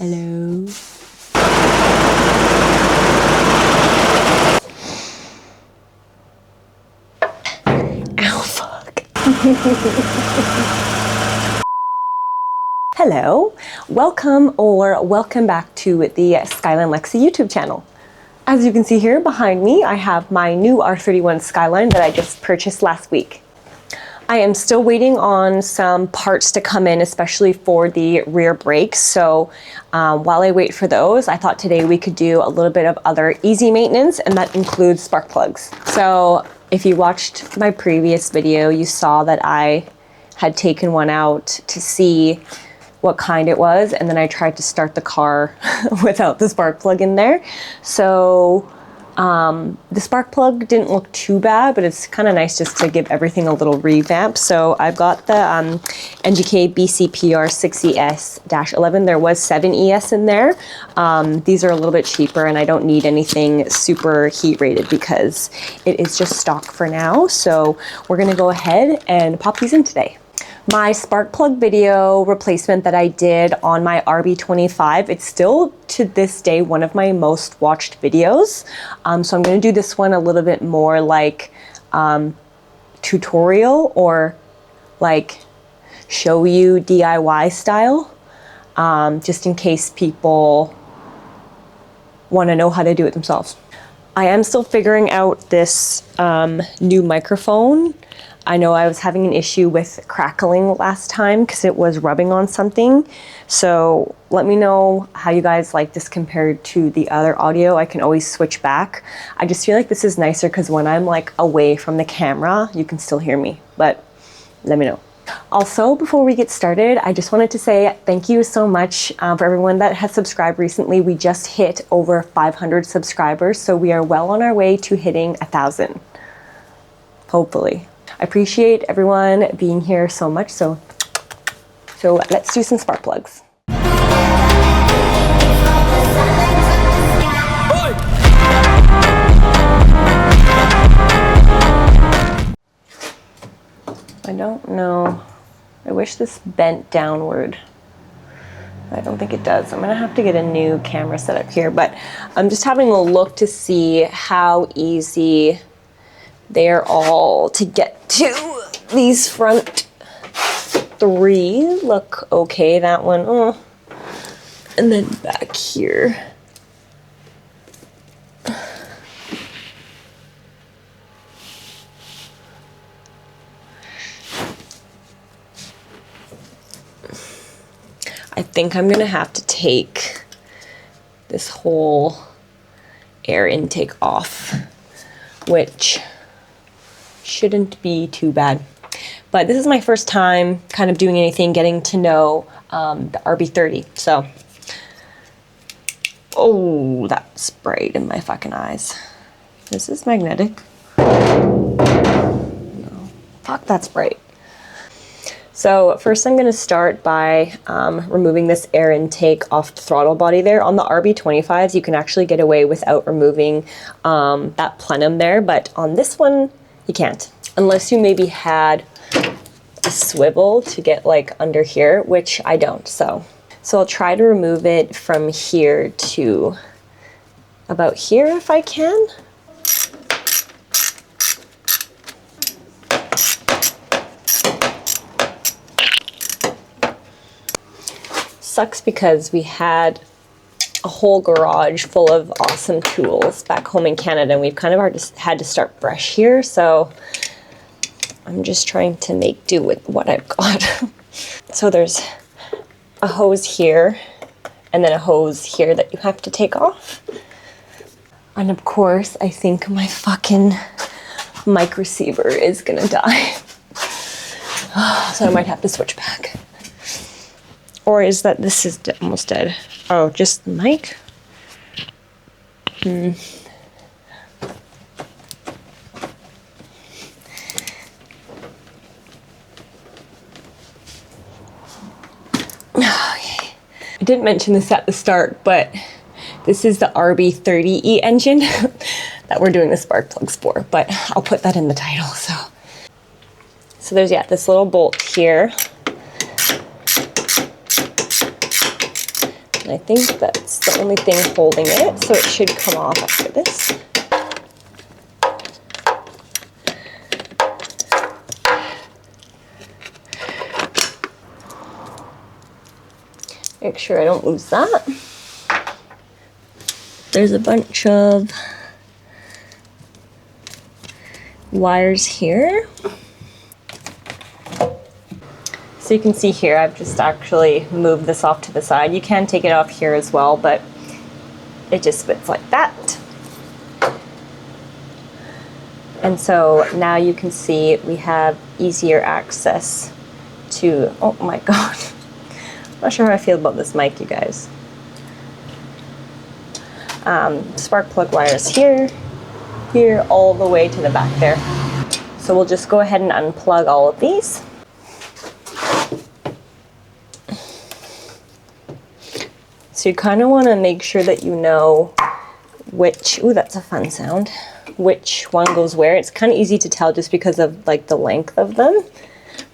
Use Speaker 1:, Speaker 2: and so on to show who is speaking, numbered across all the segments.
Speaker 1: Hello. Ow, fuck. Hello, welcome back to the SkylineLexi YouTube channel. As you can see here behind me, I have my new R31 Skyline that I just purchased last week. I am still waiting on some parts to come in, especially for the rear brakes. So while I wait for those, I thought today we could do a little bit of other easy maintenance, and that includes spark plugs. So if you watched my previous video, you saw that I had taken one out to see what kind it was, and then I tried to start the car without the spark plug in there. So the spark plug didn't look too bad, but it's kind of nice just to give everything a little revamp. So I've got the NGK BCPR 6ES-11. There was 7ES in there. These are a little bit cheaper, and I don't need anything super heat rated because it is just stock for now. So we're gonna go ahead and pop these in today. My spark plug video replacement that I did on my RB25, it's still to this day one of my most watched videos. So I'm going to do this one a little bit more like tutorial or like show you DIY style, just in case people want to know how to do it themselves. I am still figuring out this new microphone. I know I was having an issue with crackling last time because it was rubbing on something. So let me know how you guys like this compared to the other audio. I can always switch back. I just feel like this is nicer because when I'm like away from the camera, you can still hear me, but let me know. Also, before we get started, I just wanted to say thank you so much for everyone that has subscribed recently. We just hit over 500 subscribers, so we are well on our way to hitting 1,000, hopefully. I appreciate everyone being here so much, so let's do some spark plugs. I don't know. I wish this bent downward. I don't think it does. I'm gonna have to get a new camera set up here, but I'm just having a look to see how easy they're all to get to. These front three look okay. That one, oh. And then back here. I think I'm gonna have to take this whole air intake off, which shouldn't be too bad. But this is my first time kind of doing anything, getting to know the RB30. So, oh, that's bright in my fucking eyes. Is this magnetic? No. Fuck, that's bright. So first I'm gonna start by removing this air intake off the throttle body there. On the RB25s, you can actually get away without removing that plenum there, but on this one, you can't. Unless you maybe had a swivel to get like under here, which I don't, so I'll try to remove it from here to about here if I can. Sucks because we had a whole garage full of awesome tools back home in Canada, and we've kind of had to start fresh here, so I'm just trying to make do with what I've got. So there's a hose here, and then a hose here that you have to take off. And of course, I think my fucking mic receiver is gonna die. So I might have to switch back. Or is that this is almost dead? Oh, just the mic? Okay. I didn't mention this at the start, but this is the RB30E engine that we're doing the spark plugs for, but I'll put that in the title. So there's, yeah, this little bolt here. I think that's the only thing holding it, so it should come off after this. Make sure I don't lose that. There's a bunch of wires here. So you can see here, I've just actually moved this off to the side. You can take it off here as well, but it just fits like that. And so now you can see we have easier access to, oh my God. I'm not sure how I feel about this mic, you guys. Spark plug wires here, here, all the way to the back there. So we'll just go ahead and unplug all of these. So you kind of want to make sure that you know which, ooh, that's a fun sound, which one goes where. It's kind of easy to tell just because of like the length of them.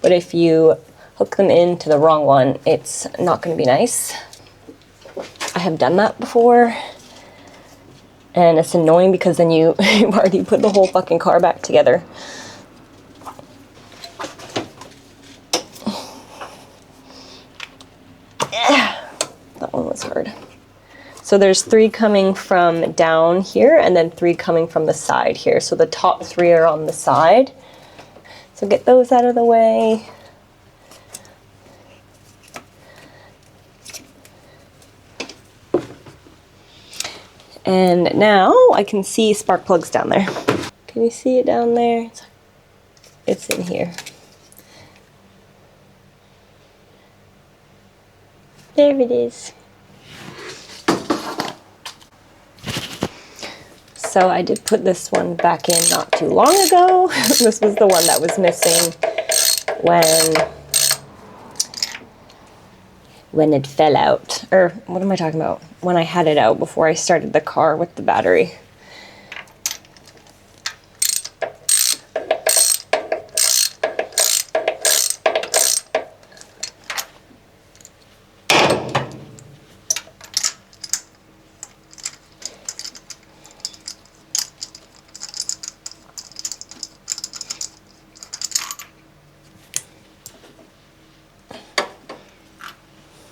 Speaker 1: But if you hook them into the wrong one, it's not going to be nice. I have done that before. And it's annoying because then you've already put the whole fucking car back together. That one was hard. So there's 3 coming from down here and then 3 coming from the side here. So the top 3 are on the side. So get those out of the way. And now I can see spark plugs down there. Can you see it down there? It's in here. There it is. So I did put this one back in not too long ago. This was the one that was missing when it fell out. Or what am I talking about? When I had it out before I started the car with the battery.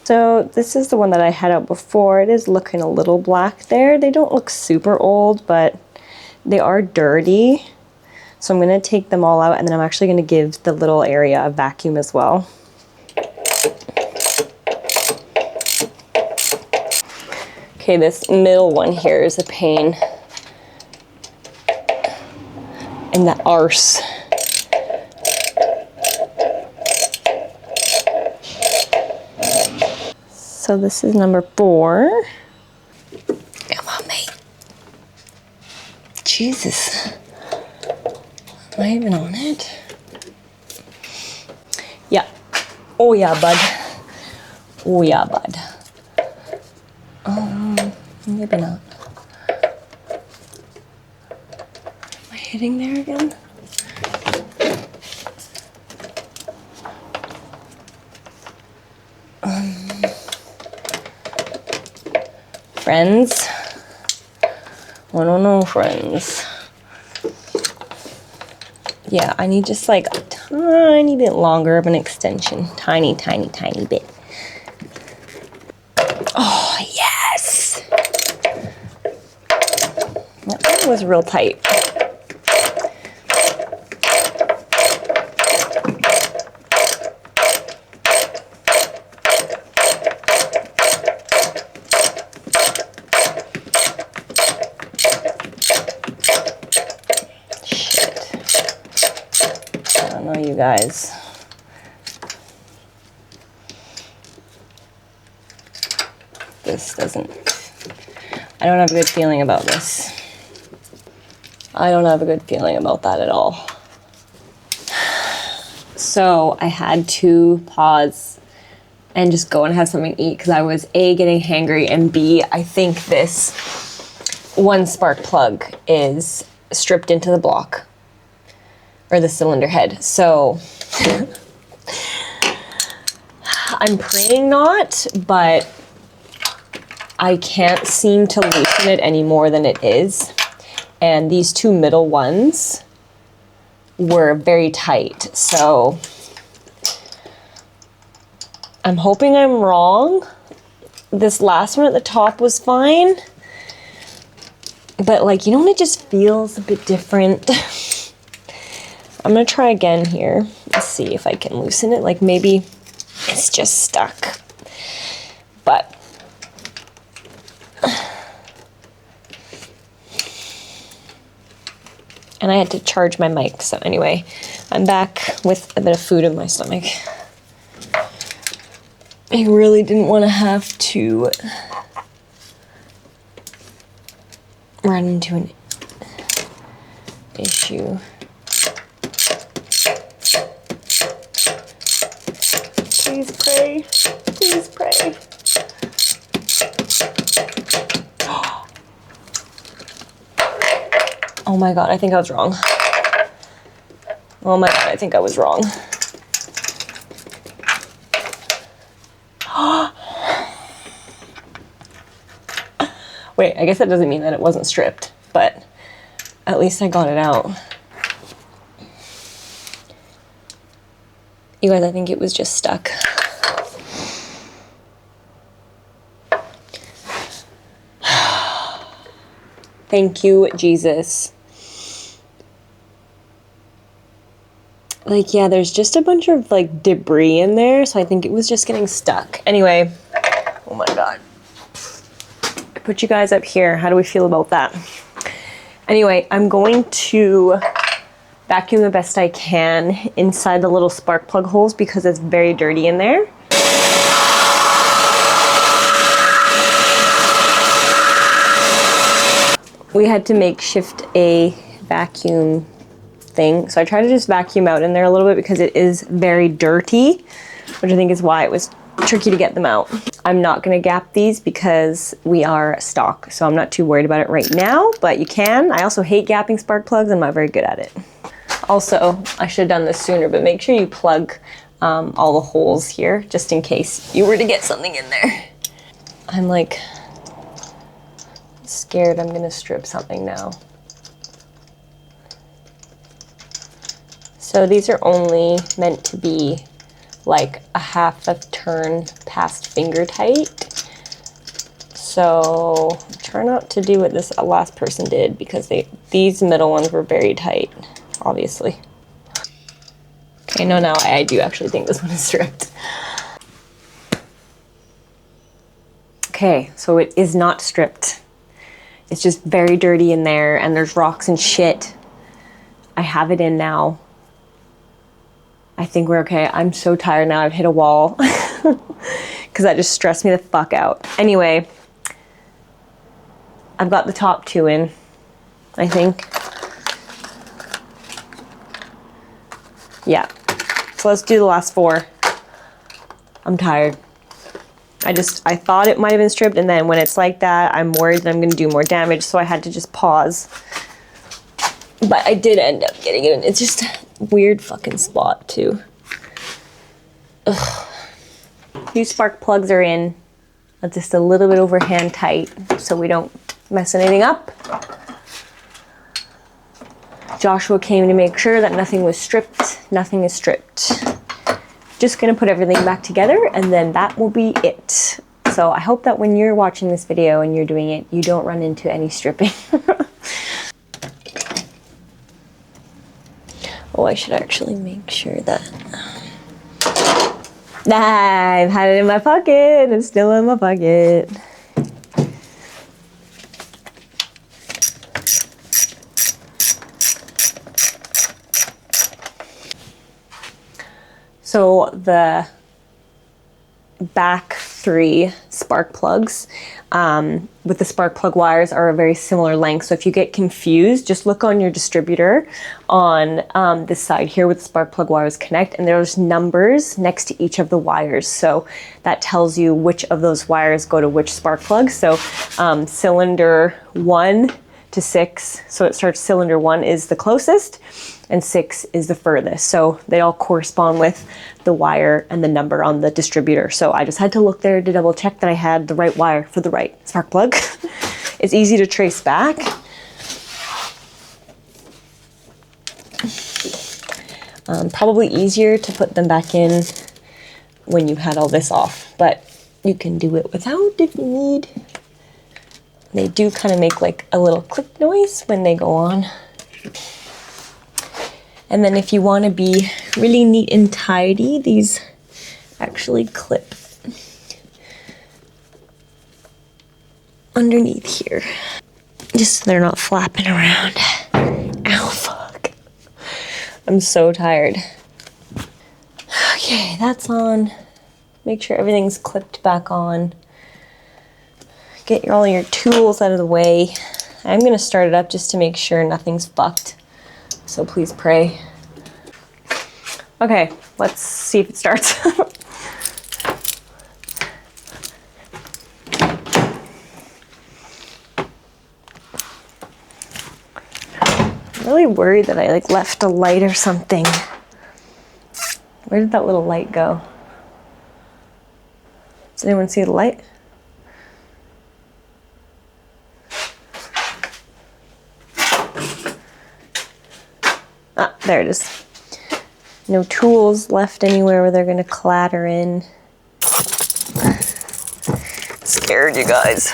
Speaker 1: So this is the one that I had out before. It is looking a little black there. They don't look super old, but they are dirty. So I'm gonna take them all out and then I'm actually gonna give the little area a vacuum as well. Okay, this middle one here is a pain in the arse. So this is number 4. Come on, mate. Jesus. Am I even on it? Yeah. Oh yeah, bud. Oh yeah, bud. Maybe not. Am I hitting there again? Friends? I don't know, friends. Yeah, I need just like a tiny bit longer of an extension. Tiny, tiny, tiny bit. Oh, yes! That one was real tight. You guys. This doesn't, I don't have a good feeling about this. I don't have a good feeling about that at all. So I had to pause and just go and have something to eat because I was A, getting hangry, and B, I think this one spark plug is stripped into the block. Or the cylinder head. So I'm praying not, but I can't seem to loosen it any more than it is. And these two middle ones were very tight. So I'm hoping I'm wrong. This last one at the top was fine. But like, you know when it just feels a bit different? I'm gonna try again here. Let's see if I can loosen it. Like maybe it's just stuck. But and I had to charge my mic. So anyway, I'm back with a bit of food in my stomach. I really didn't want to have to run into an issue. Please pray. Please pray. Oh my God, I think I was wrong. Oh my God, I think I was wrong. Wait, I guess that doesn't mean that it wasn't stripped, but at least I got it out. You guys, I think it was just stuck. Thank you, Jesus. Like, yeah, there's just a bunch of like debris in there, so I think it was just getting stuck. Anyway, oh my God. I put you guys up here. How do we feel about that? Anyway, I'm going to vacuum the best I can inside the little spark plug holes because it's very dirty in there. We had to makeshift a vacuum thing. So I tried to just vacuum out in there a little bit because it is very dirty, which I think is why it was tricky to get them out. I'm not gonna gap these because we are stock, so I'm not too worried about it right now, but you can. I also hate gapping spark plugs. I'm not very good at it. Also, I should have done this sooner, but make sure you plug all the holes here just in case you were to get something in there. I'm like scared I'm gonna strip something now. So these are only meant to be like a half a turn past finger tight. So try not to do what this last person did because these middle ones were very tight, obviously. Okay, no, now I do actually think this one is stripped. Okay, so it is not stripped. It's just very dirty in there and there's rocks and shit. I have it in now. I think we're okay. I'm so tired now. I've hit a wall because that just stressed me the fuck out. Anyway, I've got the top two in, I think. Yeah. So let's do the last four. I'm tired. I thought it might have been stripped, and then when it's like that, I'm worried that I'm going to do more damage, so I had to just pause. But I did end up getting it in. It's just a weird fucking spot, too. Ugh. These spark plugs are in just a little bit overhand tight, so we don't mess anything up. Joshua came to make sure that nothing was stripped. Nothing is stripped. Just gonna put everything back together and then that will be it. So I hope that when you're watching this video and you're doing it, you don't run into any stripping. Oh, I should actually make sure that... I've had it in my pocket. It's still in my pocket. So the back three spark plugs with the spark plug wires are a very similar length. So if you get confused, just look on your distributor on this side here with the spark plug wires connect, and there's numbers next to each of the wires. So that tells you which of those wires go to which spark plug. So cylinder 1 to 6. So it starts cylinder 1 is the closest and 6 is the furthest. So they all correspond with the wire and the number on the distributor. So I just had to look there to double check that I had the right wire for the right spark plug. It's easy to trace back. Probably easier to put them back in when you had all this off, but you can do it without if you need. They do kind of make like a little click noise when they go on. And then if you want to be really neat and tidy, these actually clip underneath here, just so they're not flapping around. Ow, fuck. I'm so tired. Okay, that's on. Make sure everything's clipped back on. Get all your tools out of the way. I'm gonna start it up just to make sure nothing's fucked. So please pray. Okay, let's see if it starts. I'm really worried that I like left a light or something. Where did that little light go? Does anyone see the light? Ah, there it is. No tools left anywhere where they're gonna clatter in. Scared you guys.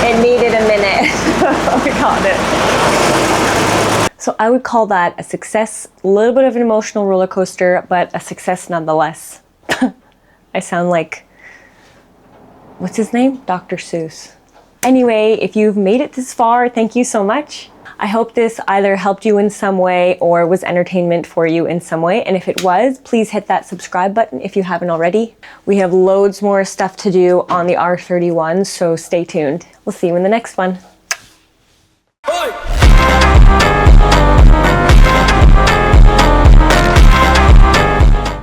Speaker 1: It needed a minute. We got it. So I would call that a success, a little bit of an emotional roller coaster, but a success nonetheless. I sound like, what's his name? Dr. Seuss. Anyway, if you've made it this far, thank you so much. I hope this either helped you in some way or was entertainment for you in some way. And if it was, please hit that subscribe button if you haven't already. We have loads more stuff to do on the R31, so stay tuned. We'll see you in the next one.